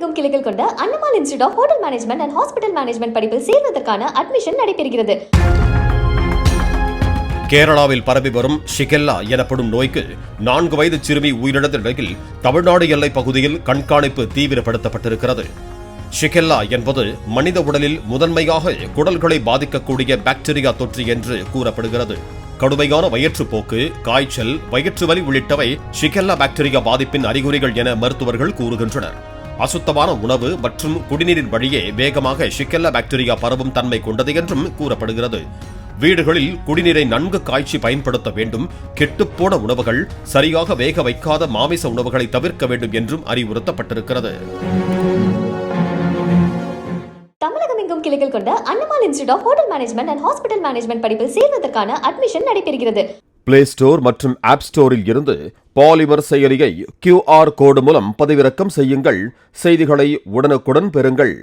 தமிழகமெங்கும் கிளைகள் கொண்ட Annamal institute of hotel management and hospital management படிப்பில் சேர்வதற்கான அட்மிஷன் நடைபெறுகிறது. கேரளாவில் பரவி வரும் ஷிகெல்லா எனப்படும் நோய்க்கு 4 வயது சிறுமி உயிரிழந்த நிலையில் தமிழ்நாடு எல்லைப் பகுதியில் கண்காணிப்பு தீவிரப்படுத்தப்பட்டிருக்கிறது. ஷிகெல்லா என்பது மனித உடலில் முதன்மையாக குடல்களை பாதிக்கக்கூடிய பாக்டீரியா தொற்று என்று கூறப்படுகிறது. கடுமையான வயிற்றுப்போக்கு, காய்ச்சல், வயிற்று வலி உள்ளிட்டவை ஷிகெல்லா பாக்டீரியா பாதிப்பின் அறிகுறிகள் என மருத்துவர்கள் கூறுகின்றனர். அசுத்தமான உணவு மற்றும் குடிநீரின் வழியே வேகமாக ஷிகெல்லா பாக்டீரியா பரவும் தன்மை கொண்டது என்றும் கூறப்படுகிறது. வீடுகளில் குடிநீரை நன்கு காய்ச்சி பயன்படுத்த வேண்டும். கெட்டுப்போன உணவுகள், சரியாக வேக வைக்காத மாமிச உணவுகளை தவிர்க்க வேண்டும் என்றும் அறிவுறுத்தப்பட்டிருக்கிறது. தமிழகமெங்கும் கிளைகள் கொண்ட Annamal institute of hotel management and hospital management படிப்பில் சேர்வதற்கான அட்மிஷன் நடைபெறுகிறது. பிளே ஸ்டோர் மற்றும் ஆப் ஸ்டோரில் இருந்து பாலிமர் செயலியை QR கோடு மூலம் பதிவிறக்கம் செய்யுங்கள். செய்திகளை உடனுக்குடன் பெறுங்கள்.